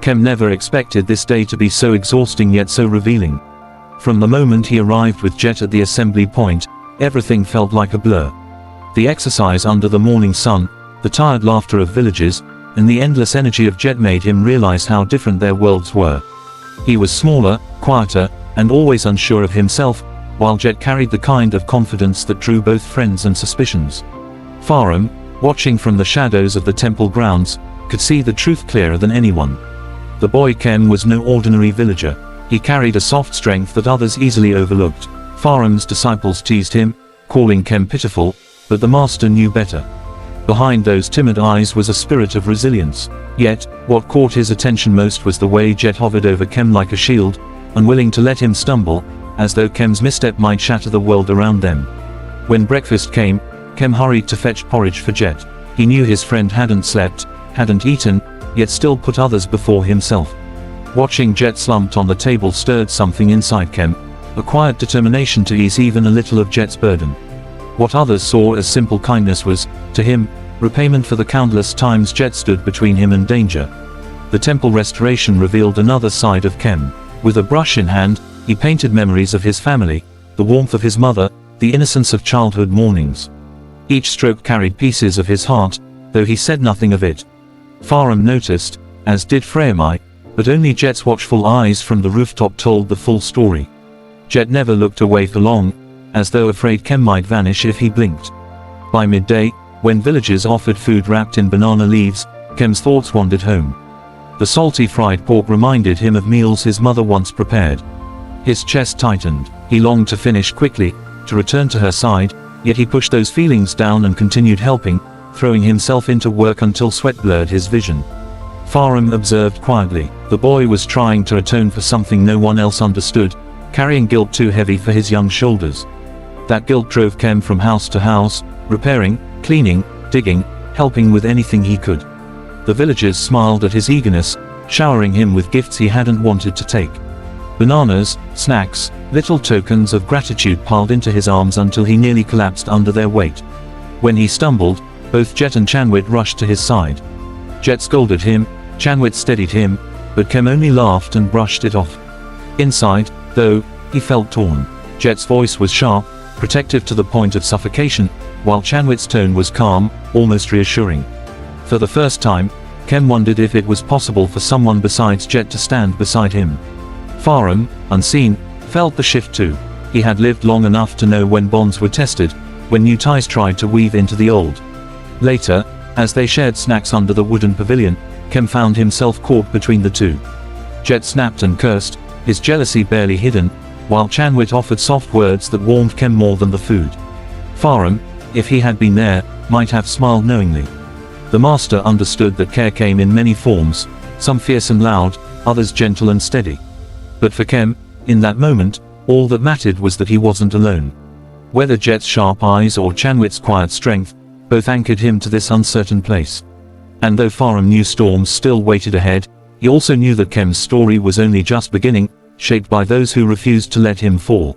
Khem never expected this day to be so exhausting yet so revealing. From the moment he arrived with Jett at the assembly point, everything felt like a blur. The exercise under the morning sun, the tired laughter of villagers, and the endless energy of Jett made him realize how different their worlds were. He was smaller, quieter, and always unsure of himself, while Jett carried the kind of confidence that drew both friends and suspicions. Farum, watching from the shadows of the temple grounds, could see the truth clearer than anyone. The boy Khem was no ordinary villager. He carried a soft strength that others easily overlooked. Farum's disciples teased him, calling Khem pitiful, but the master knew better. Behind those timid eyes was a spirit of resilience. Yet, what caught his attention most was the way Jett hovered over Khem like a shield, unwilling to let him stumble, as though Khem's misstep might shatter the world around them. When breakfast came, Khem hurried to fetch porridge for Jett. He knew his friend hadn't slept, hadn't eaten, yet still put others before himself. Watching Jett slumped on the table stirred something inside Khem, a quiet determination to ease even a little of Jett's burden. What others saw as simple kindness was, to him, repayment for the countless times Jett stood between him and danger. The temple restoration revealed another side of Khem. With a brush in hand, he painted memories of his family, the warmth of his mother, the innocence of childhood mornings. Each stroke carried pieces of his heart, though he said nothing of it. Farum noticed, as did Freyamai, but only Jett's watchful eyes from the rooftop told the full story. Jett never looked away for long, as though afraid Khem might vanish if he blinked. By midday, when villagers offered food wrapped in banana leaves, Khem's thoughts wandered home. The salty fried pork reminded him of meals his mother once prepared. His chest tightened. He longed to finish quickly, to return to her side, yet he pushed those feelings down and continued helping, throwing himself into work until sweat blurred his vision. Farum observed quietly. The boy was trying to atone for something no one else understood, carrying guilt too heavy for his young shoulders. That guilt drove Khem from house to house, repairing, cleaning, digging, helping with anything he could. The villagers smiled at his eagerness, showering him with gifts he hadn't wanted to take. Bananas, snacks, little tokens of gratitude piled into his arms until he nearly collapsed under their weight. When he stumbled, both Jett and Chanwit rushed to his side. Jett scolded him, Chanwit steadied him, but Khem only laughed and brushed it off. Inside, though, he felt torn. Jett's voice was sharp, protective to the point of suffocation, while Chanwit's tone was calm, almost reassuring. For the first time, Khem wondered if it was possible for someone besides Jett to stand beside him. Farum, unseen, felt the shift too. He had lived long enough to know when bonds were tested, when new ties tried to weave into the old. Later, as they shared snacks under the wooden pavilion, Khem found himself caught between the two. Jett snapped and cursed, his jealousy barely hidden, while Chanwit offered soft words that warmed Khem more than the food. Farum, if he had been there, might have smiled knowingly. The master understood that care came in many forms, some fierce and loud, others gentle and steady. But for Khem, in that moment, all that mattered was that he wasn't alone. Whether Jett's sharp eyes or Chanwit's quiet strength, both anchored him to this uncertain place. And though Farum knew storms still waited ahead, he also knew that Khem's story was only just beginning, shaped by those who refused to let him fall.